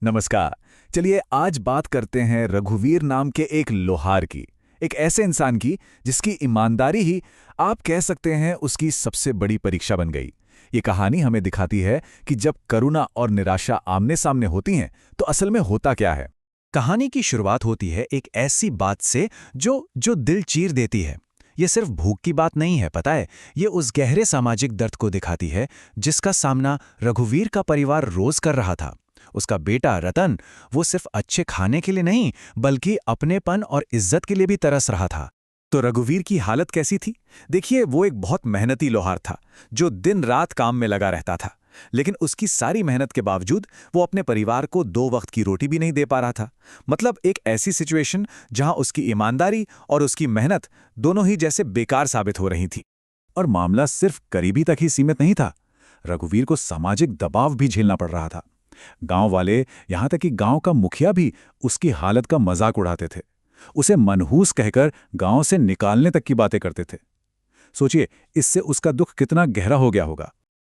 नमस्कार। चलिए आज बात करते हैं रघुवीर नाम के एक लोहार की। एक ऐसे इंसान की जिसकी ईमानदारी ही आप कह सकते हैं उसकी सबसे बड़ी परीक्षा बन गई। ये कहानी हमें दिखाती है कि जब करुणा और निराशा आमने सामने होती हैं तो असल में होता क्या है। कहानी की शुरुआत होती है एक ऐसी बात से जो दिल चीर देती है। ये सिर्फ भूख की बात नहीं है, पता है। ये उस गहरे सामाजिक दर्द को दिखाती है जिसका सामना रघुवीर का परिवार रोज कर रहा था। उसका बेटा रतन, वो सिर्फ अच्छे खाने के लिए नहीं बल्कि अपनेपन और इज्जत के लिए भी तरस रहा था। तो रघुवीर की हालत कैसी थी? देखिए, वो एक बहुत मेहनती लोहार था जो दिन रात काम में लगा रहता था। लेकिन उसकी सारी मेहनत के बावजूद वो अपने परिवार को 2 वक्त की रोटी भी नहीं दे पा रहा था। मतलब एक ऐसी सिचुएशन जहां उसकी ईमानदारी और उसकी मेहनत दोनों ही जैसे बेकार साबित हो रही थी। और मामला सिर्फ गरीबी तक ही सीमित नहीं था। रघुवीर को सामाजिक दबाव भी झेलना पड़ रहा था। गांव वाले, यहां तक कि गांव का मुखिया भी उसकी हालत का मजाक उड़ाते थे। उसे मनहूस कहकर गांव से निकालने तक की बातें करते थे। सोचिए, इससे उसका दुख कितना गहरा हो गया होगा।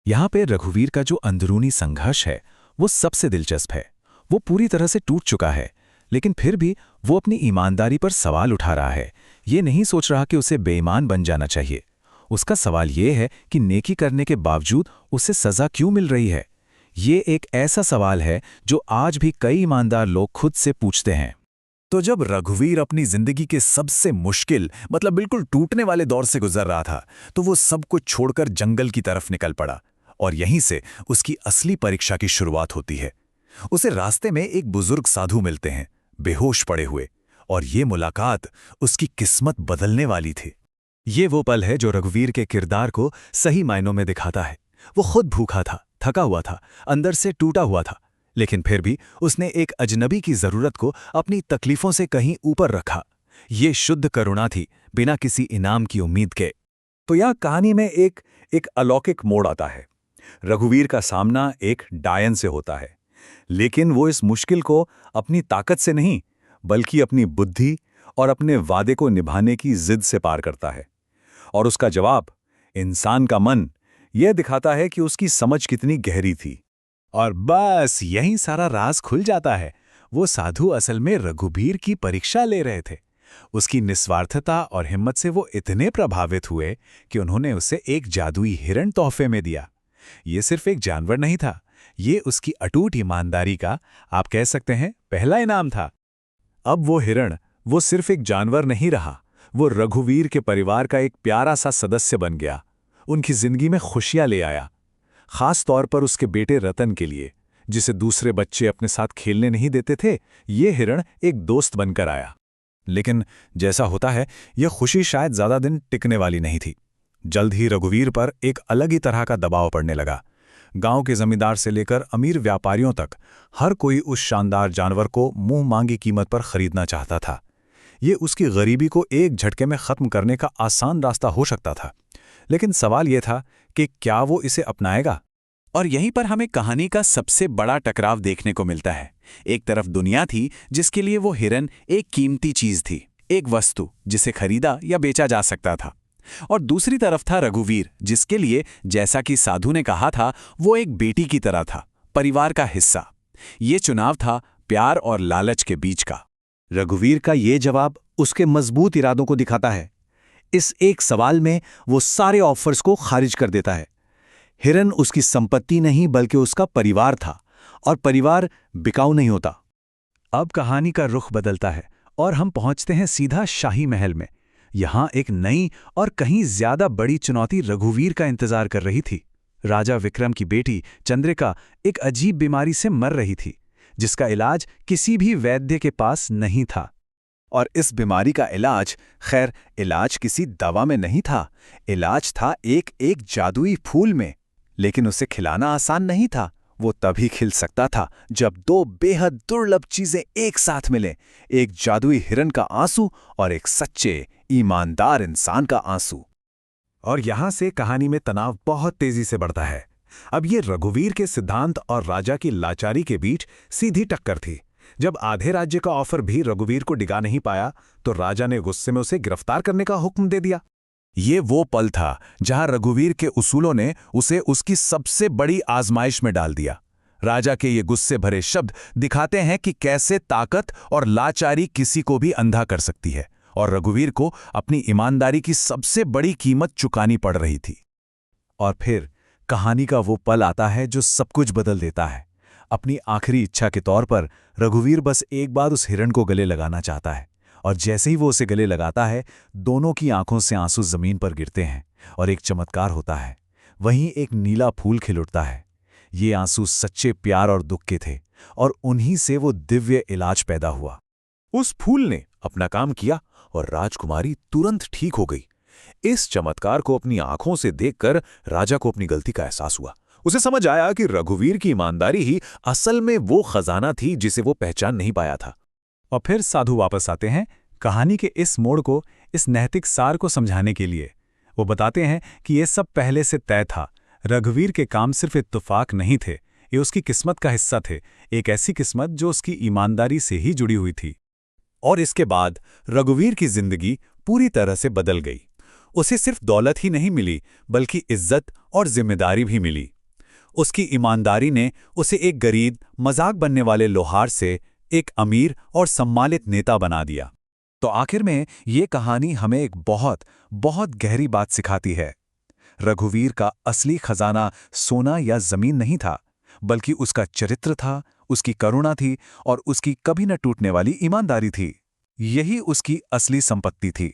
यहाँ पे रघुवीर का जो अंदरूनी संघर्ष है वो सबसे दिलचस्प है। वो पूरी तरह से टूट चुका है, लेकिन फिर भी वो अपनी ईमानदारी पर सवाल उठा रहा है। ये नहीं सोच रहा कि उसे बेईमान बन जाना चाहिए। उसका सवाल ये है कि नेकी करने के बावजूद उसे सजा क्यों मिल रही है। ये एक ऐसा सवाल है जो आज भी कई ईमानदार लोग खुद से पूछते हैं। तो जब रघुवीर अपनी जिंदगी के सबसे मुश्किल, मतलब बिल्कुल टूटने वाले दौर से गुजर रहा था, तो वो सब कुछ छोड़कर जंगल की तरफ निकल पड़ा। और यहीं से उसकी असली परीक्षा की शुरुआत होती है। उसे रास्ते में एक बुजुर्ग साधु मिलते हैं, बेहोश पड़े हुए। और ये मुलाकात उसकी किस्मत बदलने वाली थी। ये वो पल है जो रघुवीर के किरदार को सही मायनों में दिखाता है। वो खुद भूखा था, थका हुआ था, अंदर से टूटा हुआ था, लेकिन फिर भी उसने एक अजनबी की जरूरत को अपनी तकलीफों से कहीं ऊपर रखा। ये शुद्ध करुणा थी, बिना किसी इनाम की उम्मीद के। तो यह कहानी में एक अलौकिक मोड़ आता है। रघुवीर का सामना एक डायन से होता है, लेकिन वो इस मुश्किल को अपनी ताकत से नहीं बल्कि अपनी बुद्धि और अपने वादे को निभाने की जिद से पार करता है। और उसका जवाब, इंसान का मन, यह दिखाता है कि उसकी समझ कितनी गहरी थी। और बस यहीं सारा राज खुल जाता है। वो साधु असल में रघुवीर की परीक्षा ले रहे थे। उसकी निस्वार्थता और हिम्मत से वो इतने प्रभावित हुए कि उन्होंने उसे एक जादुई हिरण तोहफे में दिया। ये सिर्फ एक जानवर नहीं था, ये उसकी अटूट ईमानदारी का, आप कह सकते हैं, पहला इनाम था। अब वो हिरण, वो सिर्फ एक जानवर नहीं रहा, वो रघुवीर के परिवार का एक प्यारा सा सदस्य बन गया। उनकी जिंदगी में खुशियां ले आया, खास तौर पर उसके बेटे रतन के लिए, जिसे दूसरे बच्चे अपने साथ खेलने नहीं देते थे। ये हिरण एक दोस्त बनकर आया। लेकिन जैसा होता है, यह खुशी शायद ज्यादा दिन टिकने वाली नहीं थी। जल्द ही रघुवीर पर एक अलग ही तरह का दबाव पड़ने लगा। गांव के जमींदार से लेकर अमीर व्यापारियों तक हर कोई उस शानदार जानवर को मुंह मांगी कीमत पर खरीदना चाहता था। ये उसकी गरीबी को एक झटके में खत्म करने का आसान रास्ता हो सकता था, लेकिन सवाल यह था कि क्या वो इसे अपनाएगा। और यहीं पर हमें कहानी का सबसे बड़ा टकराव देखने को मिलता है। एक तरफ दुनिया थी जिसके लिए वो हिरन एक कीमती चीज थी, एक वस्तु जिसे खरीदा या बेचा जा सकता था। और दूसरी तरफ था रघुवीर, जिसके लिए, जैसा कि साधु ने कहा था, वो एक बेटी की तरह था, परिवार का हिस्सा। ये चुनाव था प्यार और लालच के बीच का। रघुवीर का ये जवाब उसके मजबूत इरादों को दिखाता है। इस एक सवाल में वो सारे ऑफर्स को खारिज कर देता है। हिरन उसकी संपत्ति नहीं बल्कि उसका परिवार था, और परिवार बिकाऊ नहीं होता। अब कहानी का रुख बदलता है और हम पहुंचते हैं सीधा शाही महल में। यहां एक नई और कहीं ज्यादा बड़ी चुनौती रघुवीर का इंतजार कर रही थी। राजा विक्रम की बेटी चंद्रिका एक अजीब बीमारी से मर रही थी, जिसका इलाज किसी भी वैद्य के पास नहीं था। और इस बीमारी का इलाज, खैर, इलाज किसी दवा में नहीं था, इलाज था एक एक जादुई फूल में। लेकिन उसे खिलाना आसान नहीं था। वो तभी खिल सकता था जब 2 बेहद दुर्लभ चीजें एक साथ मिलें, एक जादुई हिरन का आंसू और एक सच्चे, ईमानदार इंसान का आंसू। और यहां से कहानी में तनाव बहुत तेजी से बढ़ता है। अब ये रघुवीर के सिद्धांत और राजा की लाचारी के बीच सीधी टक्कर थी। जब आधे राज्य का ऑफर भी रघुवीर को डिगा नहीं पाया, तो राजा ने गुस्से में उसे गिरफ्तार करने का हुक्म दे दिया। ये वो पल था जहां रघुवीर के उसूलों ने उसे उसकी सबसे बड़ी आजमाइश में डाल दिया। राजा के ये गुस्से भरे शब्द दिखाते हैं कि कैसे ताकत और लाचारी किसी को भी अंधा कर सकती है, और रघुवीर को अपनी ईमानदारी की सबसे बड़ी कीमत चुकानी पड़ रही थी। और फिर कहानी का वो पल आता है जो सब कुछ बदल देता है। अपनी आखिरी इच्छा के तौर पर रघुवीर बस एक बार उस हिरण को गले लगाना चाहता है, और जैसे ही वो उसे गले लगाता है, दोनों की आंखों से आंसू जमीन पर गिरते हैं और एक चमत्कार होता है। वहीं एक नीला फूल खिल उठता है। ये आंसू सच्चे प्यार और दुख के थे, और उन्हीं से वो दिव्य इलाज पैदा हुआ। उस फूल ने अपना काम किया और राजकुमारी तुरंत ठीक हो गई। इस चमत्कार को अपनी आंखों से देखकर राजा को अपनी गलती का एहसास हुआ। उसे समझ आया कि रघुवीर की ईमानदारी ही असल में वो खजाना थी जिसे वो पहचान नहीं पाया था। और फिर साधु वापस आते हैं कहानी के इस मोड़ को, इस नैतिक सार को समझाने के लिए। वो बताते हैं कि ये सब पहले से तय था। रघुवीर के काम सिर्फ इत्तेफाक नहीं थे, ये उसकी किस्मत का हिस्सा थे, एक ऐसी किस्मत जो उसकी ईमानदारी से ही जुड़ी हुई थी। और इसके बाद रघुवीर की जिंदगी पूरी तरह से बदल गई। उसे सिर्फ दौलत ही नहीं मिली, बल्कि इज्जत और जिम्मेदारी भी मिली। उसकी ईमानदारी ने उसे एक गरीब, मजाक बनने वाले लोहार से एक अमीर और सम्मानित नेता बना दिया। तो आखिर में ये कहानी हमें एक बहुत बहुत गहरी बात सिखाती है। रघुवीर का असली खजाना सोना या जमीन नहीं था, बल्कि उसका चरित्र था, उसकी करुणा थी और उसकी कभी न टूटने वाली ईमानदारी थी। यही उसकी असली संपत्ति थी।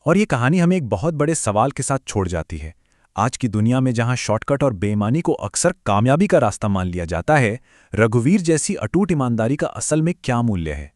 और ये कहानी हमें एक बहुत बड़े सवाल के साथ छोड़ जाती है। आज की दुनिया में जहां शॉर्टकट और बेईमानी को अक्सर कामयाबी का रास्ता मान लिया जाता है, रघुवीर जैसी अटूट ईमानदारी का असल में क्या मूल्य है?